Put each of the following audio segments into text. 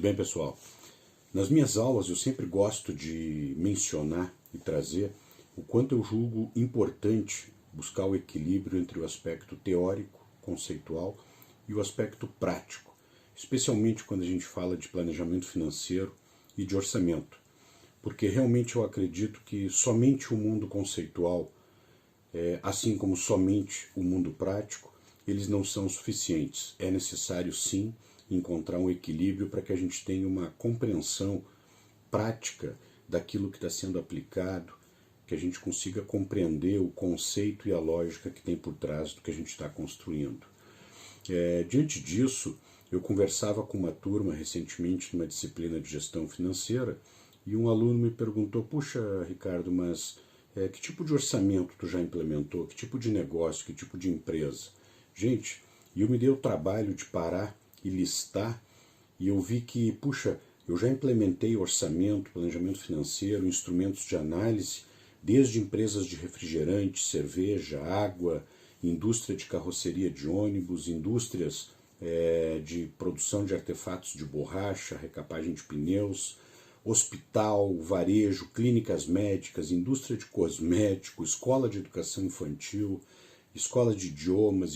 bem, pessoal? Nas minhas aulas eu sempre gosto de mencionar e trazer o quanto eu julgo importante buscar o equilíbrio entre o aspecto teórico, conceitual e o aspecto prático, especialmente quando a gente fala de planejamento financeiro e de orçamento, porque realmente eu acredito que somente o mundo conceitual, assim como somente o mundo prático, eles não são suficientes. É necessário sim encontrar um equilíbrio para que a gente tenha uma compreensão prática daquilo que está sendo aplicado, que a gente consiga compreender o conceito e a lógica que tem por trás do que a gente está construindo. Diante disso, eu conversava com uma turma recentemente numa disciplina de gestão financeira e um aluno me perguntou: puxa, Ricardo, mas que tipo de orçamento tu já implementou? Que tipo de negócio? Que tipo de empresa? Gente, eu me dei o trabalho de parar e listar, e eu vi que, puxa, eu já implementei orçamento, planejamento financeiro, instrumentos de análise, desde empresas de refrigerante, cerveja, água, indústria de carroceria de ônibus, indústrias de produção de artefatos de borracha, recapagem de pneus, hospital, varejo, clínicas médicas, indústria de cosmético, escola de educação infantil, escola de idiomas,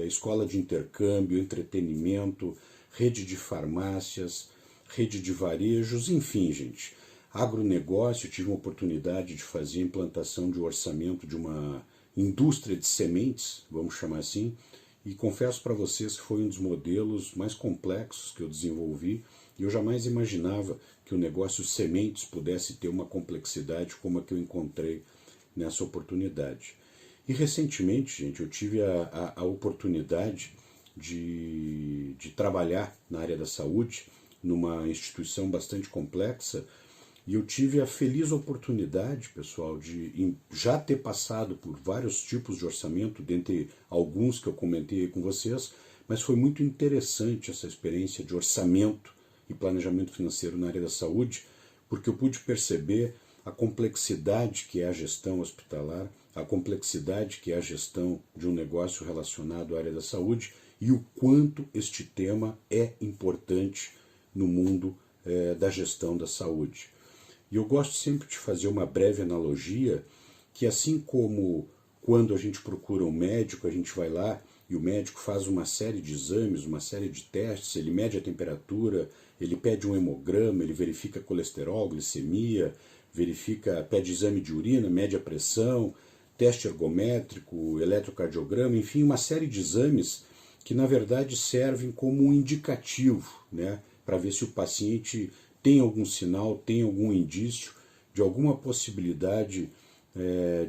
escola de intercâmbio, entretenimento, rede de farmácias, rede de varejos, enfim, gente. Agronegócio, eu tive uma oportunidade de fazer a implantação de um orçamento de uma indústria de sementes, vamos chamar assim, e confesso para vocês que foi um dos modelos mais complexos que eu desenvolvi, e eu jamais imaginava que o negócio sementes pudesse ter uma complexidade como a que eu encontrei nessa oportunidade. E recentemente, gente, eu tive a oportunidade de trabalhar na área da saúde, numa instituição bastante complexa, e eu tive a feliz oportunidade, pessoal, de já ter passado por vários tipos de orçamento, dentre alguns que eu comentei com vocês, mas foi muito interessante essa experiência de orçamento e planejamento financeiro na área da saúde, porque eu pude perceber a complexidade que é a gestão hospitalar, a complexidade que é a gestão de um negócio relacionado à área da saúde e o quanto este tema é importante no mundo da gestão da saúde. E eu gosto sempre de fazer uma breve analogia que, assim como quando a gente procura um médico, a gente vai lá e o médico faz uma série de exames, uma série de testes, ele mede a temperatura, ele pede um hemograma, ele verifica colesterol, glicemia, pede exame de urina, mede a pressão, teste ergométrico, eletrocardiograma, enfim, uma série de exames que na verdade servem como um indicativo, né, para ver se o paciente tem algum sinal, tem algum indício de alguma possibilidade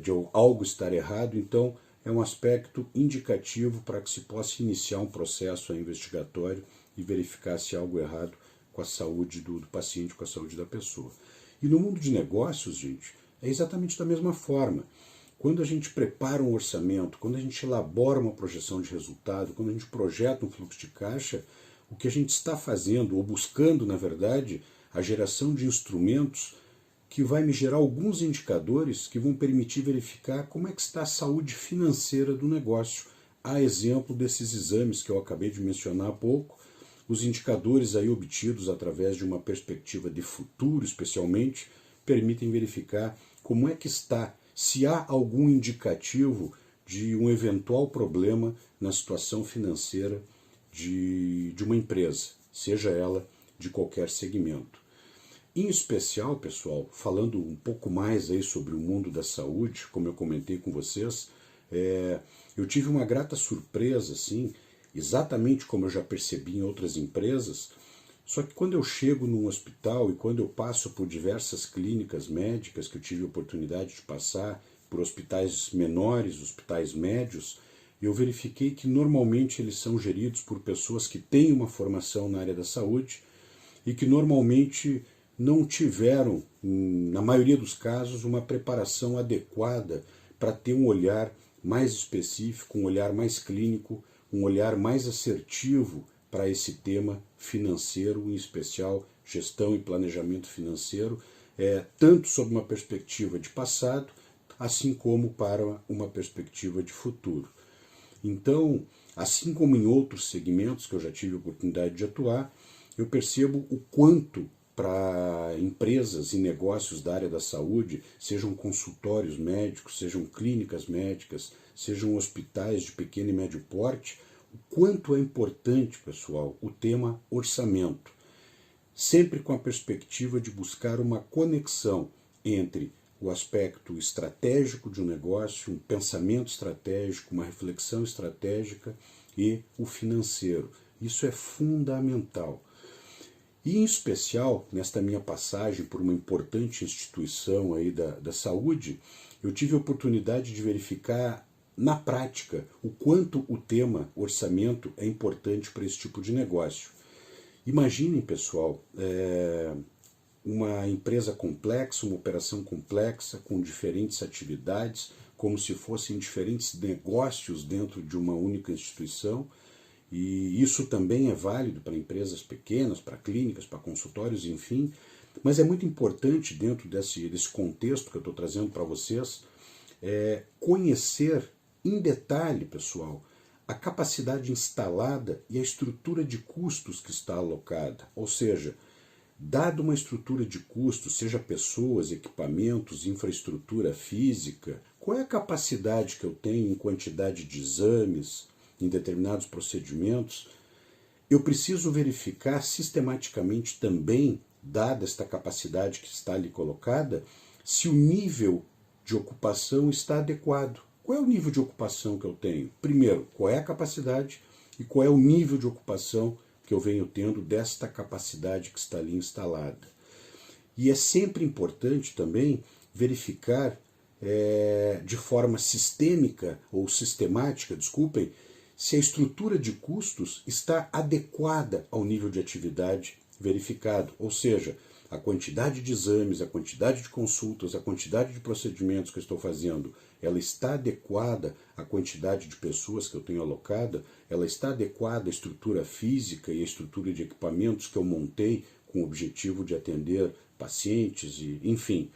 de algo estar errado. Então é um aspecto indicativo para que se possa iniciar um processo investigatório e verificar se há algo errado com a saúde do paciente, com a saúde da pessoa. E no mundo de negócios, gente, é exatamente da mesma forma. Quando a gente prepara um orçamento, quando a gente elabora uma projeção de resultado, quando a gente projeta um fluxo de caixa, o que a gente está fazendo, ou buscando, na verdade, a geração de instrumentos que vai me gerar alguns indicadores que vão permitir verificar como é que está a saúde financeira do negócio. A exemplo desses exames que eu acabei de mencionar há pouco, os indicadores aí obtidos através de uma perspectiva de futuro, especialmente, permitem verificar como é que está, se há algum indicativo de um eventual problema na situação financeira de uma empresa, seja ela de qualquer segmento. Em especial, pessoal, falando um pouco mais aí sobre o mundo da saúde, como eu comentei com vocês, eu tive uma grata surpresa, assim, exatamente como eu já percebi em outras empresas, só que quando eu chego num hospital e quando eu passo por diversas clínicas médicas, que eu tive a oportunidade de passar por hospitais menores, hospitais médios, eu verifiquei que normalmente eles são geridos por pessoas que têm uma formação na área da saúde e que normalmente não tiveram, na maioria dos casos, uma preparação adequada para ter um olhar mais específico, um olhar mais clínico, um olhar mais assertivo para esse tema financeiro, em especial gestão e planejamento financeiro, tanto sob uma perspectiva de passado, assim como para uma perspectiva de futuro. Então, assim como em outros segmentos que eu já tive a oportunidade de atuar, eu percebo o quanto para empresas e negócios da área da saúde, sejam consultórios médicos, sejam clínicas médicas, sejam hospitais de pequeno e médio porte, o quanto é importante, pessoal, o tema orçamento. Sempre com a perspectiva de buscar uma conexão entre o aspecto estratégico de um negócio, um pensamento estratégico, uma reflexão estratégica e o financeiro. Isso é fundamental. E, em especial, nesta minha passagem por uma importante instituição aí da saúde, eu tive a oportunidade de verificar na prática o quanto o tema orçamento é importante para esse tipo de negócio. Imaginem, pessoal, uma empresa complexa, uma operação complexa, com diferentes atividades, como se fossem diferentes negócios dentro de uma única instituição. E isso também é válido para empresas pequenas, para clínicas, para consultórios, enfim. Mas é muito importante, dentro desse contexto que eu estou trazendo para vocês, conhecer em detalhe, pessoal, a capacidade instalada e a estrutura de custos que está alocada. Ou seja, dado uma estrutura de custos, seja pessoas, equipamentos, infraestrutura física, qual é a capacidade que eu tenho em quantidade de exames, em determinados procedimentos, eu preciso verificar sistematicamente também, dada esta capacidade que está ali colocada, se o nível de ocupação está adequado. Qual é o nível de ocupação que eu tenho? Primeiro, qual é a capacidade e qual é o nível de ocupação que eu venho tendo desta capacidade que está ali instalada. E é sempre importante também verificar de forma sistêmica ou sistemática, desculpem, se a estrutura de custos está adequada ao nível de atividade verificado, ou seja, a quantidade de exames, a quantidade de consultas, a quantidade de procedimentos que eu estou fazendo, ela está adequada à quantidade de pessoas que eu tenho alocada, ela está adequada à estrutura física e à estrutura de equipamentos que eu montei com o objetivo de atender pacientes, e, enfim.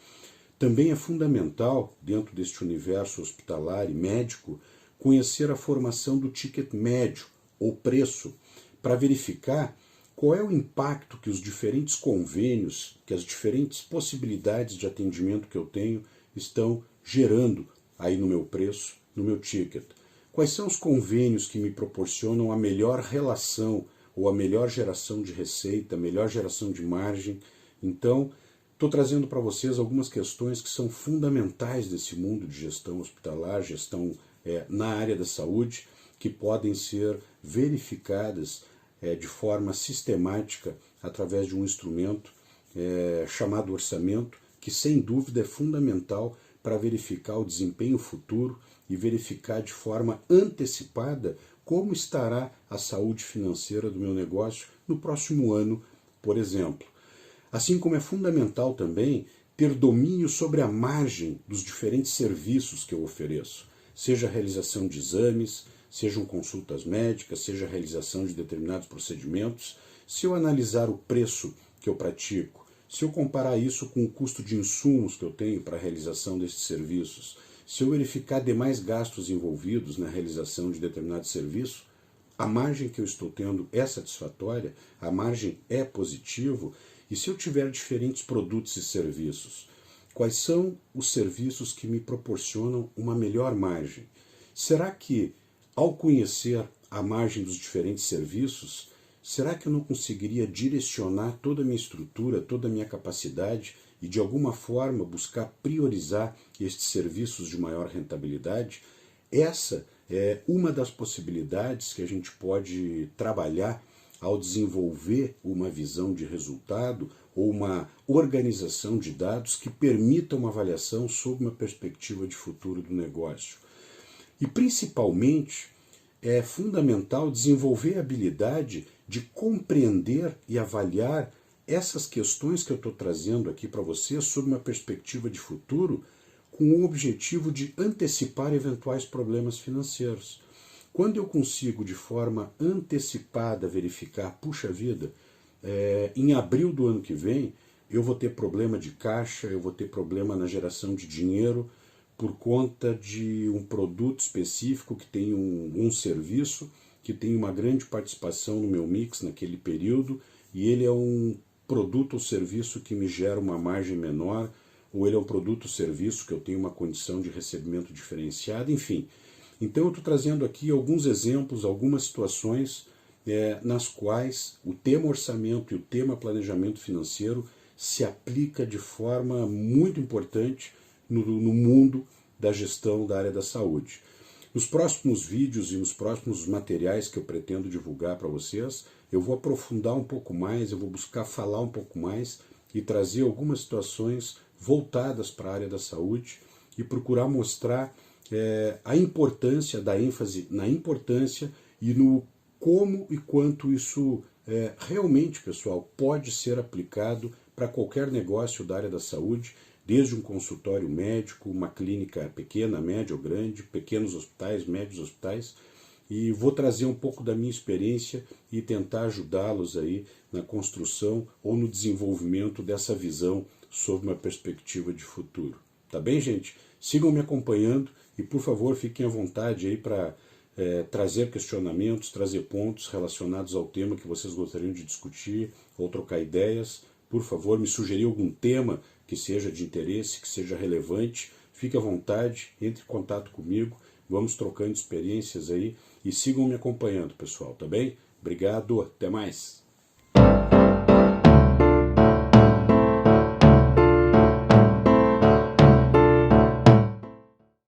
Também é fundamental, dentro deste universo hospitalar e médico, conhecer a formação do ticket médio, ou preço, para verificar qual é o impacto que os diferentes convênios, que as diferentes possibilidades de atendimento que eu tenho estão gerando aí no meu preço, no meu ticket. Quais são os convênios que me proporcionam a melhor relação ou a melhor geração de receita, a melhor geração de margem. Então, estou trazendo para vocês algumas questões que são fundamentais desse mundo de gestão hospitalar, gestão na área da saúde, que podem ser verificadas de forma sistemática através de um instrumento chamado orçamento, que sem dúvida é fundamental para verificar o desempenho futuro e verificar de forma antecipada como estará a saúde financeira do meu negócio no próximo ano, por exemplo. Assim como é fundamental também ter domínio sobre a margem dos diferentes serviços que eu ofereço, seja a realização de exames, sejam consultas médicas, seja a realização de determinados procedimentos. Se eu analisar o preço que eu pratico, se eu comparar isso com o custo de insumos que eu tenho para a realização desses serviços, se eu verificar demais gastos envolvidos na realização de determinado serviço, a margem que eu estou tendo é satisfatória, a margem é positiva. E se eu tiver diferentes produtos e serviços, quais são os serviços que me proporcionam uma melhor margem? Será que, ao conhecer a margem dos diferentes serviços, será que eu não conseguiria direcionar toda a minha estrutura, toda a minha capacidade e, de alguma forma, buscar priorizar estes serviços de maior rentabilidade? Essa é uma das possibilidades que a gente pode trabalhar ao desenvolver uma visão de resultado ou uma organização de dados que permita uma avaliação sob uma perspectiva de futuro do negócio. E, principalmente, é fundamental desenvolver a habilidade de compreender e avaliar essas questões que eu estou trazendo aqui para vocês sob uma perspectiva de futuro, com o objetivo de antecipar eventuais problemas financeiros. Quando eu consigo de forma antecipada verificar, puxa vida, em abril do ano que vem eu vou ter problema de caixa, eu vou ter problema na geração de dinheiro por conta de um produto específico que tem um serviço, que tem uma grande participação no meu mix naquele período, e ele é um produto ou serviço que me gera uma margem menor, ou ele é um produto ou serviço que eu tenho uma condição de recebimento diferenciada, enfim. Então eu estou trazendo aqui alguns exemplos, algumas situações nas quais o tema orçamento e o tema planejamento financeiro se aplica de forma muito importante no mundo da gestão da área da saúde. Nos próximos vídeos e nos próximos materiais que eu pretendo divulgar para vocês, eu vou aprofundar um pouco mais, eu vou buscar falar um pouco mais e trazer algumas situações voltadas para a área da saúde e procurar mostrar a importância, da ênfase na importância e no como e quanto isso realmente, pessoal, pode ser aplicado para qualquer negócio da área da saúde, desde um consultório médico, uma clínica pequena, média ou grande, pequenos hospitais, médios hospitais, e vou trazer um pouco da minha experiência e tentar ajudá-los aí na construção ou no desenvolvimento dessa visão sob uma perspectiva de futuro. Tá bem, gente? Sigam me acompanhando e, por favor, fiquem à vontade aí para trazer questionamentos, trazer pontos relacionados ao tema que vocês gostariam de discutir ou trocar ideias. Por favor, me sugerir algum tema que seja de interesse, que seja relevante. Fique à vontade, entre em contato comigo, vamos trocando experiências aí e sigam me acompanhando, pessoal, tá bem? Obrigado, até mais!